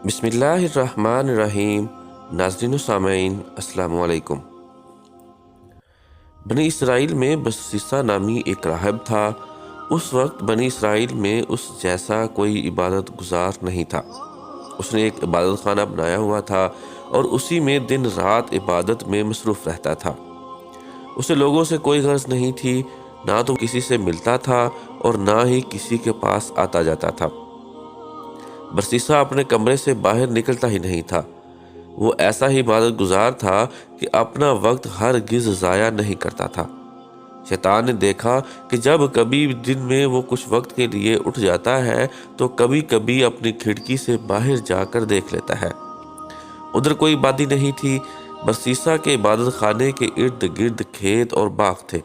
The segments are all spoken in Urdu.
بسم اللہ الرحمن الرحیم۔ ناظرین و سامعین السلام علیکم۔ بنی اسرائیل میں بسیسا نامی ایک راہب تھا۔ اس وقت بنی اسرائیل میں اس جیسا کوئی عبادت گزار نہیں تھا۔ اس نے ایک عبادت خانہ بنایا ہوا تھا اور اسی میں دن رات عبادت میں مصروف رہتا تھا۔ اسے لوگوں سے کوئی غرض نہیں تھی، نہ تو کسی سے ملتا تھا اور نہ ہی کسی کے پاس آتا جاتا تھا۔ برسیسا اپنے کمرے سے باہر نکلتا ہی نہیں تھا۔ وہ ایسا ہی عبادت گزار تھا کہ اپنا وقت ہرگز ضائع نہیں کرتا تھا۔ شیطان نے دیکھا کہ جب کبھی دن میں وہ کچھ وقت کے لیے اٹھ جاتا ہے تو کبھی کبھی اپنی کھڑکی سے باہر جا کر دیکھ لیتا ہے۔ ادھر کوئی آبادی نہیں تھی۔ برسیسا کے عبادت خانے کے ارد گرد کھیت اور باغ تھے۔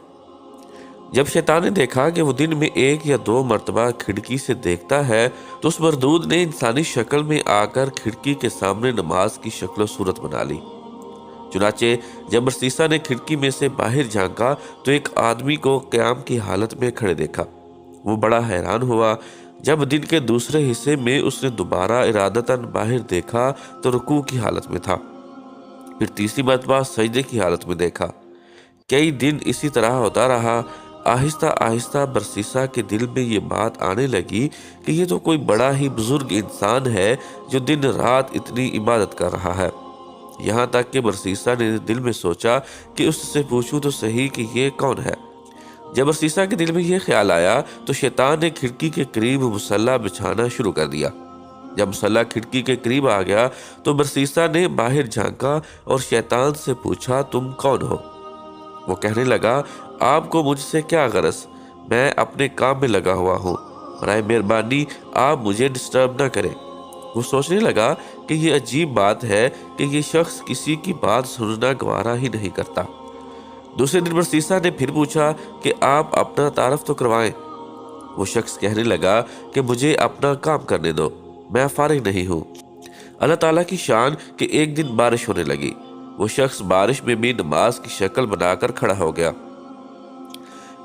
جب شیطان نے دیکھا کہ وہ دن میں ایک یا دو مرتبہ کھڑکی سے دیکھتا ہے تو اس مردود نے انسانی شکل میں آ کر کھڑکی کے سامنے نماز کی شکل و صورت بنا لی۔ چنانچہ جب برسیسا نے کھڑکی میں سے باہر جھانکا تو ایک آدمی کو قیام کی حالت میں کھڑے دیکھا۔ وہ بڑا حیران ہوا۔ جب دن کے دوسرے حصے میں اس نے دوبارہ ارادتاً باہر دیکھا تو رکوع کی حالت میں تھا، پھر تیسری مرتبہ سجدے کی حالت میں دیکھا۔ کئی دن اسی طرح ہوتا رہا۔ آہستہ آہستہ برسیسا کے دل میں یہ بات آنے لگی کہ یہ تو کوئی بڑا ہی بزرگ انسان ہے جو دن رات اتنی عبادت کر رہا ہے۔ یہاں تک کہ برسیسا نے دل میں سوچا کہ اس سے پوچھوں تو صحیح کہ یہ کون ہے۔ جب برسیسا کے دل میں یہ خیال آیا تو شیطان نے کھڑکی کے قریب مصلی بچھانا شروع کر دیا۔ جب مصلی کھڑکی کے قریب آ گیا تو برسیسا نے باہر جھانکا اور شیطان سے پوچھا، تم کون ہو؟ وہ کہنے لگا، آپ کو مجھ سے کیا غرض؟ میں اپنے کام میں لگا ہوا ہوں، برائے مہربانی آپ مجھے ڈسٹرب نہ کریں۔ وہ سوچنے لگا کہ یہ عجیب بات ہے کہ یہ شخص کسی کی بات سننا گوارا ہی نہیں کرتا۔ دوسرے دن برسیسا نے پھر پوچھا کہ آپ اپنا تعارف تو کروائیں۔ وہ شخص کہنے لگا کہ مجھے اپنا کام کرنے دو، میں فارغ نہیں ہوں۔ اللہ تعالیٰ کی شان کہ ایک دن بارش ہونے لگی۔ وہ شخص بارش میں بھی نماز کی شکل بنا کر کھڑا ہو گیا۔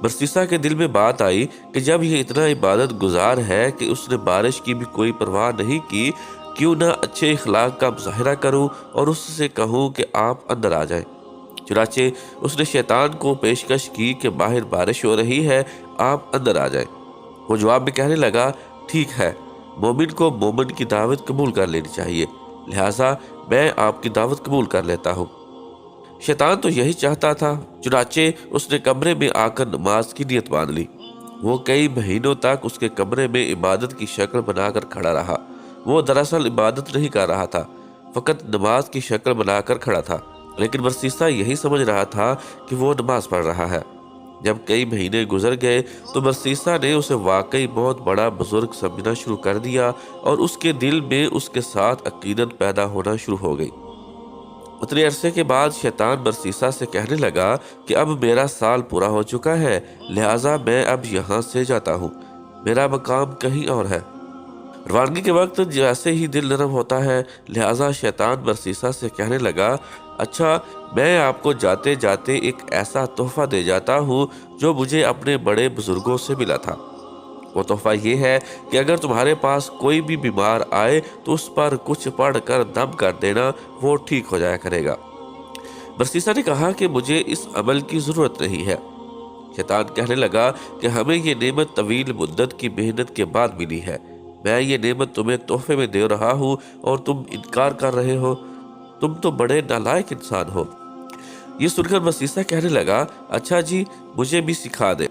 برسیسا کے دل میں بات آئی کہ جب یہ اتنا عبادت گزار ہے کہ اس نے بارش کی بھی کوئی پرواہ نہیں کی، کیوں نہ اچھے اخلاق کا مظاہرہ کروں اور اس سے کہوں کہ آپ اندر آ جائیں۔ چنانچہ اس نے شیطان کو پیشکش کی کہ باہر بارش ہو رہی ہے، آپ اندر آ جائیں۔ وہ جواب میں کہنے لگا، ٹھیک ہے، مومن کو مومن کی دعوت قبول کر لینی چاہیے، لہٰذا میں آپ کی دعوت قبول کر لیتا ہوں۔ شیطان تو یہی چاہتا تھا۔ چنانچہ اس نے کمرے میں آ کر نماز کی نیت باندھ لی۔ وہ کئی مہینوں تک اس کے کمرے میں عبادت کی شکل بنا کر کھڑا رہا۔ وہ دراصل عبادت نہیں کر رہا تھا، فقط نماز کی شکل بنا کر کھڑا تھا، لیکن برسیسا یہی سمجھ رہا تھا کہ وہ نماز پڑھ رہا ہے۔ جب کئی مہینے گزر گئے تو برسیسا نے اسے واقعی بہت بڑا بزرگ سمجھنا شروع کر دیا اور اس کے دل میں اس کے ساتھ عقیدت پیدا ہونا شروع ہو گئی۔ اتنے عرصے کے بعد شیطان برسیسا سے کہنے لگا کہ اب میرا سال پورا ہو چکا ہے، لہٰذا میں اب یہاں سے جاتا ہوں، میرا مقام کہیں اور ہے۔ روانگی کے وقت جیسے ہی دل نرم ہوتا ہے، لہٰذا شیطان برسیسا سے کہنے لگا، اچھا میں آپ کو جاتے جاتے ایک ایسا تحفہ دے جاتا ہوں جو مجھے اپنے بڑے بزرگوں سے ملا تھا۔ وہ تحفہ یہ ہے کہ اگر تمہارے پاس کوئی بھی بیمار آئے تو اس پر کچھ پڑھ کر دم کر دینا، وہ ٹھیک ہو جایا کرے گا۔ برسیسا نے کہا کہ مجھے اس عمل کی ضرورت نہیں ہے۔ شیطان کہنے لگا کہ ہمیں یہ نعمت طویل مدت کی محنت کے بعد ملی ہے، میں یہ نعمت تمہیں تحفے میں دے رہا ہوں اور تم انکار کر رہے ہو، تم تو بڑے نالائق انسان ہو۔ یہ سن کر برسیسا کہنے لگا، اچھا جی، مجھے بھی سکھا دے۔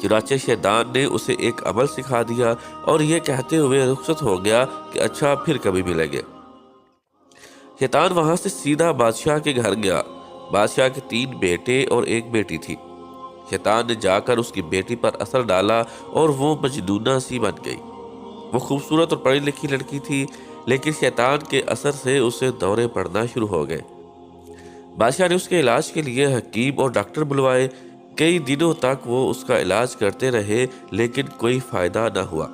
چنانچہ شیطان نے اسے ایک عمل سکھا دیا اور یہ کہتے ہوئے رخصت ہو گیا کہ اچھا پھر کبھی ملیں گے۔ شیطان وہاں سے سیدھا بادشاہ کے گھر گیا۔ بادشاہ کے 3 بیٹے اور ایک بیٹی تھی۔ شیطان نے جا کر اس کی بیٹی پر اثر ڈالا اور وہ مجنونہ سی بن گئی۔ وہ خوبصورت اور پڑھی لکھی لڑکی تھی، لیکن شیطان کے اثر سے اسے دورے پڑنا شروع ہو گئے۔ بادشاہ نے اس کے علاج کے لیے حکیم اور ڈاکٹر بلوائے۔ کئی دنوں تک وہ اس کا علاج کرتے رہے لیکن کوئی فائدہ نہ ہوا۔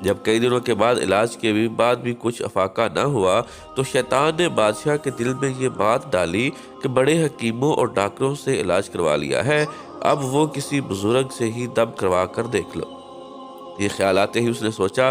جب کئی دنوں کے بعد علاج کے بعد بھی کچھ افاقہ نہ ہوا تو شیطان نے بادشاہ کے دل میں یہ بات ڈالی کہ بڑے حکیموں اور ڈاکٹروں سے علاج کروا لیا ہے، اب وہ کسی بزرگ سے ہی دم کروا کر دیکھ لو۔ یہ خیال آتے ہی اس نے سوچا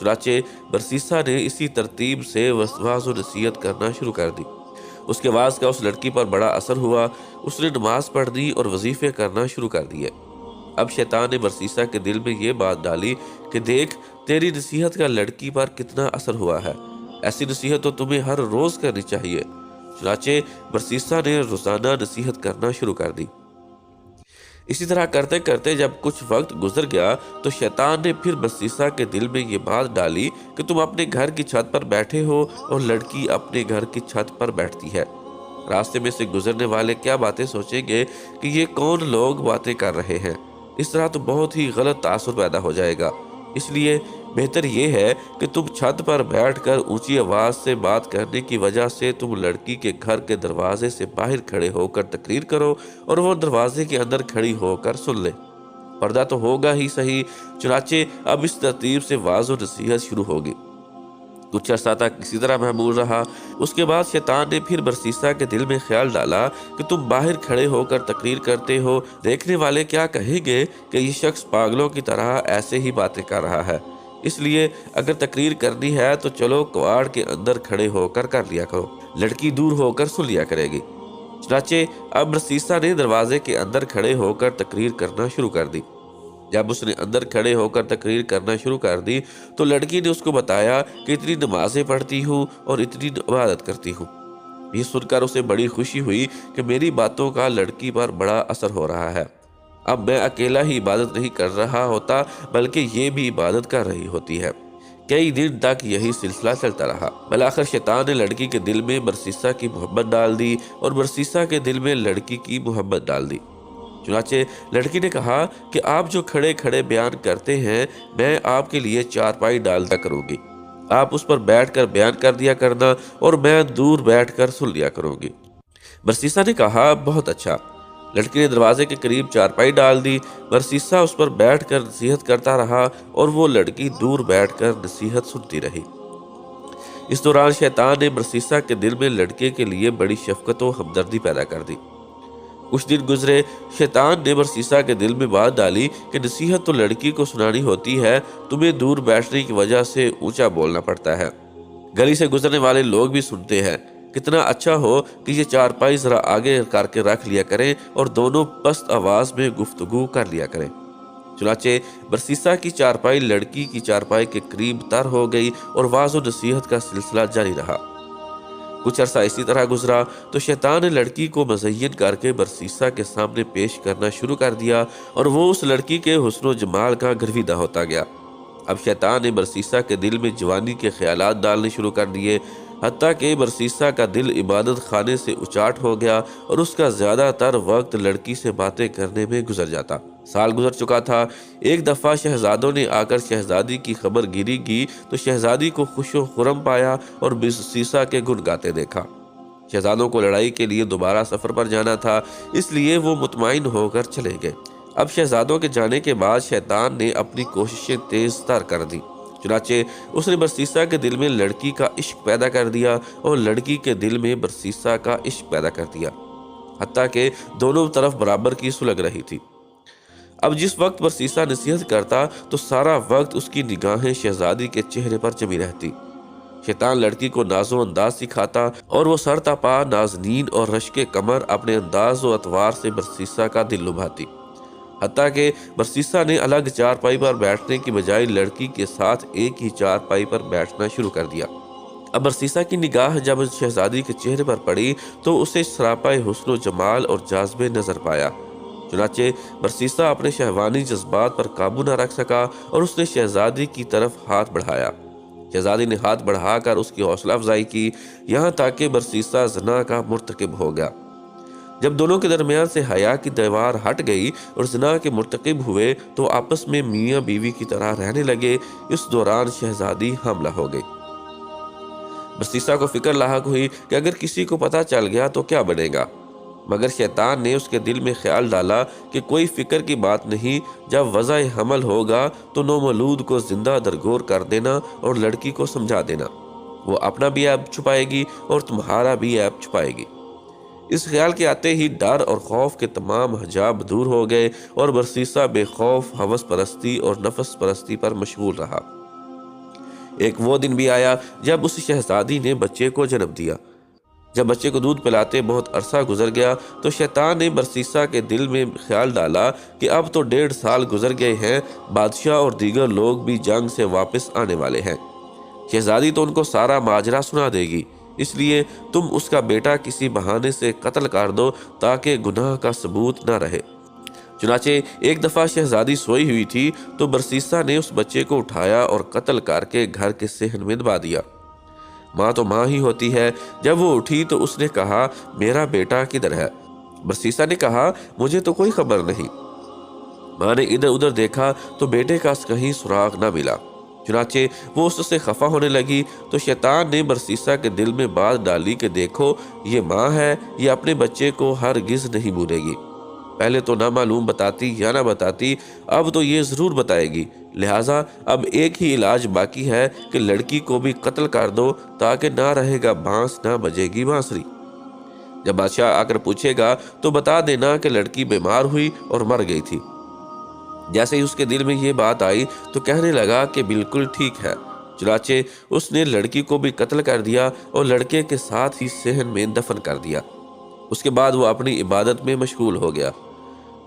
چنانچہ برسیسا نے اسی ترتیب سے وعظ و نصیحت کرنا شروع کر دی۔ اس کے وعظ کا اس لڑکی پر بڑا اثر ہوا۔ اس نے نماز پڑھ دی اور وظیفے کرنا شروع کر دیے۔ اب شیطان نے برسیسا کے دل میں یہ بات ڈالی کہ دیکھ، تیری نصیحت کا لڑکی پر کتنا اثر ہوا ہے، ایسی نصیحت تو تمہیں ہر روز کرنی چاہیے۔ چنانچہ برسیسا نے روزانہ نصیحت کرنا شروع کر دی۔ اسی طرح کرتے کرتے جب کچھ وقت گزر گیا تو شیطان نے پھر برسیسا کے دل میں یہ بات ڈالی کہ تم اپنے گھر کی چھت پر بیٹھے ہو اور لڑکی اپنے گھر کی چھت پر بیٹھتی ہے۔ راستے میں سے گزرنے والے کیا باتیں سوچیں گے کہ یہ کون لوگ باتیں کر رہے ہیں؟ اس طرح تو بہت ہی غلط تاثر پیدا ہو جائے گا۔ اس لیے بہتر یہ ہے کہ تم چھت پر بیٹھ کر اونچی آواز سے بات کرنے کی وجہ سے تم لڑکی کے گھر کے دروازے سے باہر کھڑے ہو کر تقریر کرو اور وہ دروازے کے اندر کھڑی ہو کر سن لے۔ پردہ تو ہوگا ہی صحیح۔ چنانچہ اب اس ترتیب سے وعظ و نصیحت شروع ہوگی۔ کچھ عرصہ تک اسی طرح محمول رہا۔ اس کے بعد شیطان نے پھر برسیسا کے دل میں خیال ڈالا کہ تم باہر کھڑے ہو کر تقریر کرتے ہو، دیکھنے والے کیا کہیں گے کہ یہ شخص پاگلوں کی طرح ایسے ہی باتیں کر رہا ہے۔ اس لیے اگر تقریر کرنی ہے تو چلو کواڑ کے اندر کھڑے ہو کر لیا کرو، لڑکی دور ہو کر سن لیا کرے گی۔ چنانچہ اب برسیسا نے دروازے کے اندر کھڑے ہو کر تقریر کرنا شروع کر دی۔ جب اس نے اندر کھڑے ہو کر تقریر کرنا شروع کر دی تو لڑکی نے اس کو بتایا کہ اتنی نمازیں پڑھتی ہوں اور اتنی عبادت کرتی ہوں۔ یہ سن کر اسے بڑی خوشی ہوئی کہ میری باتوں کا لڑکی پر بڑا اثر ہو رہا ہے۔ اب میں اکیلا ہی عبادت نہیں کر رہا ہوتا بلکہ یہ بھی عبادت کر رہی ہوتی ہے۔ کئی دن تک یہی سلسلہ چلتا رہا۔ بالآخر شیطان نے لڑکی کے دل میں برسیسا کی محبت ڈال دی اور برسیسا کے دل میں لڑکی کی محبت ڈال دی۔ چنانچہ لڑکی نے کہا کہ آپ جو کھڑے کھڑے بیان کرتے ہیں میں آپ کے لیے چارپائی ڈالتا کروں گی، آپ اس پر بیٹھ کر بیان کر دیا کرنا اور میں دور بیٹھ کر سن لیا کروں گی۔ برسیسا نے کہا بہت اچھا۔ لڑکی نے دروازے کے قریب چارپائی ڈال دی۔ برسیسا اس پر بیٹھ کر نصیحت کرتا رہا اور وہ لڑکی دور بیٹھ کر نصیحت سنتی رہی۔ اس دوران شیطان نے برسیسا کے دل میں لڑکے کے لیے بڑی شفقت و ہمدردی پیدا کر دی۔ کچھ دن گزرے، شیطان نے برسیسا کے دل میں بات ڈالی کہ نصیحت تو لڑکی کو سنانی ہوتی ہے، تمہیں دور بیٹھنے کی وجہ سے اونچا بولنا پڑتا ہے، گلی سے گزرنے والے لوگ بھی سنتے ہیں، کتنا اچھا ہو کہ یہ چارپائی ذرا آگے کر کے رکھ لیا کریں اور دونوں پست آواز میں گفتگو کر لیا کریں۔ چنانچہ برسیسا کی چارپائی لڑکی کی چارپائی کے قریب تر ہو گئی اور وعظ و نصیحت کا سلسلہ جاری رہا۔ کچھ عرصہ اسی طرح گزرا تو شیطان نے لڑکی کو مزین کر کے برسیسا کے سامنے پیش کرنا شروع کر دیا اور وہ اس لڑکی کے حسن و جمال کا گرویدہ ہوتا گیا۔ اب شیطان نے برسیسا کے دل میں جوانی کے خیالات ڈالنے شروع کر دیے، حتیٰ کہ برسیسا کا دل عبادت خانے سے اچاٹ ہو گیا اور اس کا زیادہ تر وقت لڑکی سے باتیں کرنے میں گزر جاتا۔ سال گزر چکا تھا۔ ایک دفعہ شہزادوں نے آ کر شہزادی کی خبر گیری کی تو شہزادی کو خوش و خرم پایا اور برسیسا کے گن گاتے دیکھا۔ شہزادوں کو لڑائی کے لیے دوبارہ سفر پر جانا تھا، اس لیے وہ مطمئن ہو کر چلے گئے۔ اب شہزادوں کے جانے کے بعد شیطان نے اپنی کوششیں تیز تر کر دی۔ چنانچہ اس نے برسیسا کے دل میں لڑکی کا عشق پیدا کر دیا اور لڑکی کے دل میں برسیسا کا عشق پیدا کر دیا، حتیٰ کہ دونوں طرف برابر کی سلگ رہی تھی۔ اب جس وقت برسیسا نصیحت کرتا تو سارا وقت اس کی نگاہیں شہزادی کے چہرے پر جمی رہتی۔ شیطان لڑکی کو ناز و انداز سکھاتا اور وہ سر تا پا نازنین اور رشک کمر اپنے انداز و اطوار سے برسیسا کا دل لبھاتی، حتیٰ کہ برسیسا نے الگ چارپائی پر بیٹھنے کی بجائے لڑکی کے ساتھ ایک ہی چارپائی پر بیٹھنا شروع کر دیا۔ اب برسیسا کی نگاہ جب شہزادی کے چہرے پر پڑی تو اسے سراپا حسن و جمال اور جاذبے نظر پایا۔ چنانچہ برسیسا اپنے شہوانی جذبات پر قابو نہ رکھ سکا اور اس نے شہزادی کی طرف ہاتھ بڑھایا۔ شہزادی نے ہاتھ بڑھا کر اس کی حوصلہ افزائی کی، یہاں تک کہ برسیسا زنا کا مرتکب ہو گیا۔ جب دونوں کے درمیان سے حیا کی دیوار ہٹ گئی اور زنا کے مرتکب ہوئے تو آپس میں میاں بیوی کی طرح رہنے لگے۔ اس دوران شہزادی حاملہ ہو گئی۔ برسیسا کو فکر لاحق ہوئی کہ اگر کسی کو پتہ چل گیا تو کیا بنے گا، مگر شیطان نے اس کے دل میں خیال ڈالا کہ کوئی فکر کی بات نہیں، جب وضع حمل ہوگا تو نومولود کو زندہ درگور کر دینا اور لڑکی کو سمجھا دینا، وہ اپنا بھی عیب چھپائے گی اور تمہارا بھی عیب چھپائے گی۔ اس خیال کے آتے ہی ڈر اور خوف کے تمام حجاب دور ہو گئے اور برسیسا بے خوف ہوس پرستی اور نفس پرستی پر مشغول رہا۔ ایک وہ دن بھی آیا جب اس شہزادی نے بچے کو جنم دیا۔ جب بچے کو دودھ پلاتے بہت عرصہ گزر گیا تو شیطان نے برسیسا کے دل میں خیال ڈالا کہ اب تو 1.5 سال گزر گئے ہیں، بادشاہ اور دیگر لوگ بھی جنگ سے واپس آنے والے ہیں، شہزادی تو ان کو سارا ماجرا سنا دے گی، اس لیے تم اس کا بیٹا کسی بہانے سے قتل کر دو تاکہ گناہ کا ثبوت نہ رہے۔ چنانچہ ایک دفعہ شہزادی سوئی ہوئی تھی تو برسیسا نے اس بچے کو اٹھایا اور قتل کر کے گھر کے صحن میں دبا دیا۔ ماں تو ماں ہی ہوتی ہے، جب وہ اٹھی تو اس نے کہا میرا بیٹا کدھر ہے؟ برسیسا نے کہا مجھے تو کوئی خبر نہیں۔ ماں نے ادھر ادھر دیکھا تو بیٹے کا کہیں سراغ نہ ملا، چنانچہ وہ اس سے خفا ہونے لگی تو شیطان نے برسیسا کے دل میں بات ڈالی کہ دیکھو یہ ماں ہے، یہ اپنے بچے کو ہرگز نہیں بھولے گی، پہلے تو نہ معلوم بتاتی یا نہ بتاتی، اب تو یہ ضرور بتائے گی، لہٰذا اب ایک ہی علاج باقی ہے کہ لڑکی کو بھی قتل کر دو تاکہ نہ رہے گا بانس نہ بجے گی بانسری۔ جب بادشاہ آ کر پوچھے گا تو بتا دینا کہ لڑکی بیمار ہوئی اور مر گئی تھی۔ جیسے ہی اس کے دل میں یہ بات آئی تو کہنے لگا کہ بالکل ٹھیک ہے، چنانچہ اس نے لڑکی کو بھی قتل کر دیا اور لڑکے کے ساتھ ہی صحن میں دفن کر دیا۔ اس کے بعد وہ اپنی عبادت میں مشغول ہو گیا۔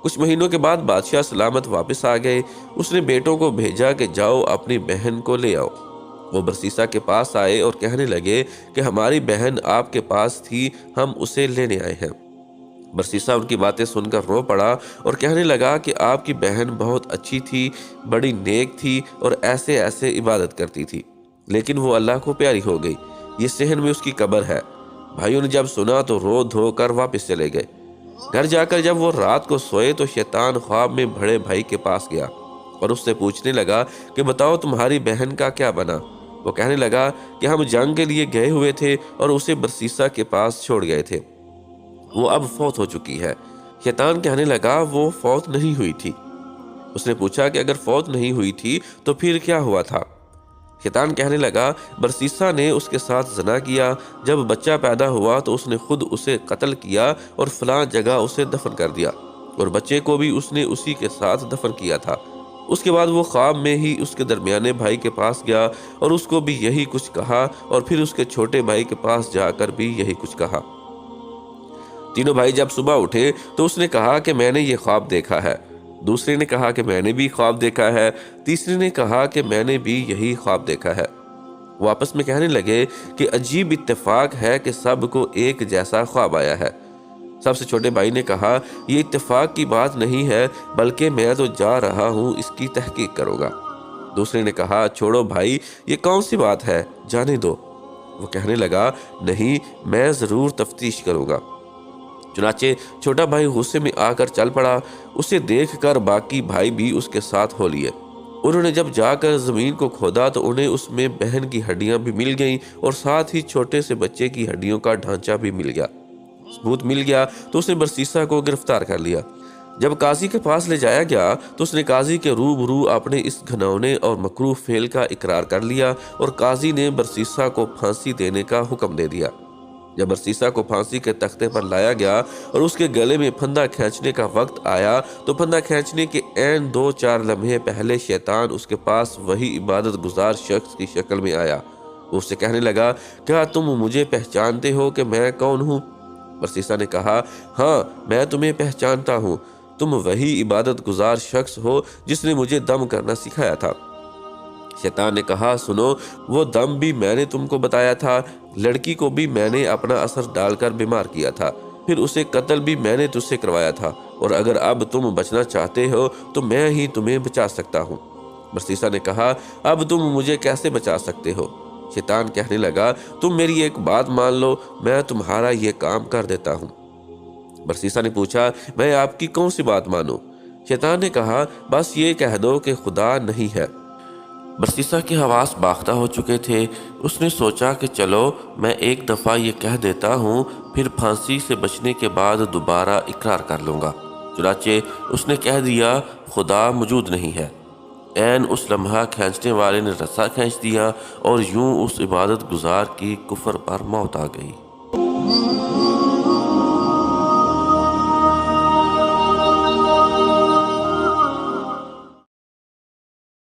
کچھ مہینوں کے بعد بادشاہ سلامت واپس آ گئے۔ اس نے بیٹوں کو بھیجا کہ جاؤ اپنی بہن کو لے آؤ۔ وہ برسیسا کے پاس آئے اور کہنے لگے کہ ہماری بہن آپ کے پاس تھی، ہم اسے لینے آئے ہیں۔ برسیسا ان کی باتیں سن کر رو پڑا اور کہنے لگا کہ آپ کی بہن بہت اچھی تھی، بڑی نیک تھی اور ایسے ایسے عبادت کرتی تھی، لیکن وہ اللہ کو پیاری ہو گئی، یہ صحن میں اس کی قبر ہے۔ بھائیوں نے جب سنا تو رو دھو کر واپس چلے گئے۔ گھر جا کر جب وہ رات کو سوئے تو شیطان خواب میں بڑے بھائی کے پاس گیا اور اس سے پوچھنے لگا کہ بتاؤ تمہاری بہن کا کیا بنا؟ وہ کہنے لگا کہ ہم جنگ کے لیے گئے ہوئے تھے اور اسے برسیسا کے پاس چھوڑ گئے تھے، وہ اب فوت ہو چکی ہے۔ شیطان کہنے لگا وہ فوت نہیں ہوئی تھی۔ اس نے پوچھا کہ اگر فوت نہیں ہوئی تھی تو پھر کیا ہوا تھا؟ شیطان کہنے لگا برسیسا نے اس کے ساتھ زنا کیا، جب بچہ پیدا ہوا تو اس نے خود اسے قتل کیا اور فلاں جگہ اسے دفن کر دیا، اور بچے کو بھی اس نے اسی کے ساتھ دفن کیا تھا۔ اس کے بعد وہ خواب میں ہی اس کے درمیانے بھائی کے پاس گیا اور اس کو بھی یہی کچھ کہا، اور پھر اس کے چھوٹے بھائی کے پاس جا کر بھی یہی کچھ کہا۔ تینوں بھائی جب صبح اٹھے تو اس نے کہا کہ میں نے یہ خواب دیکھا ہے، دوسرے نے کہا کہ میں نے بھی خواب دیکھا ہے، تیسرے نے کہا کہ میں نے بھی یہی خواب دیکھا ہے۔ وہ آپس میں کہنے لگے کہ عجیب اتفاق ہے کہ سب کو ایک جیسا خواب آیا ہے۔ سب سے چھوٹے بھائی نے کہا یہ اتفاق کی بات نہیں ہے، بلکہ میں تو جا رہا ہوں اس کی تحقیق کروں گا۔ دوسرے نے کہا چھوڑو بھائی، یہ کون سی بات ہے، جانے دو۔ وہ کہنے لگا نہیں، میں ضرور تفتیش کروں گا۔ چنانچہ چھوٹا بھائی غصے میں آ کر چل پڑا، اسے دیکھ کر باقی بھائی بھی اس کے ساتھ ہو لیے۔ انہوں نے جب جا کر زمین کو کھودا تو انہیں اس میں بہن کی ہڈیاں بھی مل گئیں اور ساتھ ہی چھوٹے سے بچے کی ہڈیوں کا ڈھانچہ بھی مل گیا۔ ثبوت مل گیا تو اس نے برسیسا کو گرفتار کر لیا۔ جب قاضی کے پاس لے جایا گیا تو اس نے قاضی کے روبرو اپنے اس گھنونے اور مکروہ فعل کا اقرار کر لیا، اور قاضی نے برسیسا کو پھانسی دینے کا حکم دے دیا۔ جب برسیسا کو پھانسی کے تختے پر لایا گیا اور اس کے گلے میں پھندا کھینچنے کا وقت آیا تو پھندا کھینچنے کے عین 2-4 لمحے پہلے شیطان اس کے پاس وہی عبادت گزار شخص کی شکل میں آیا۔ وہ اس سے کہنے لگا کیا تم مجھے پہچانتے ہو کہ میں کون ہوں؟ برسیسا نے کہا ہاں، میں تمہیں پہچانتا ہوں، تم وہی عبادت گزار شخص ہو جس نے مجھے دم کرنا سکھایا تھا۔ شیطان نے کہا سنو، وہ دم بھی میں نے تم کو بتایا تھا، لڑکی کو بھی میں نے اپنا اثر ڈال کر بیمار کیا تھا، پھر اسے قتل بھی میں نے تجھ سے کروایا تھا، اور اگر اب تم بچنا چاہتے ہو تو میں ہی تمہیں بچا سکتا ہوں۔ برسیسا نے کہا اب تم مجھے کیسے بچا سکتے ہو؟ شیطان کہنے لگا تم میری ایک بات مان لو، میں تمہارا یہ کام کر دیتا ہوں۔ برسیسا نے پوچھا میں آپ کی کون سی بات مانوں؟ شیطان نے کہا بس یہ کہہ دو کہ خدا نہیں ہے۔ برسیسا کے حواس باختہ ہو چکے تھے۔ اس نے سوچا کہ چلو میں ایک دفعہ یہ کہہ دیتا ہوں، پھر پھانسی سے بچنے کے بعد دوبارہ اقرار کر لوں گا۔ چنانچہ اس نے کہہ دیا خدا موجود نہیں ہے۔ عین اس لمحہ کھینچنے والے نے رسا کھینچ دیا اور یوں اس عبادت گزار کی کفر پر موت آ گئی۔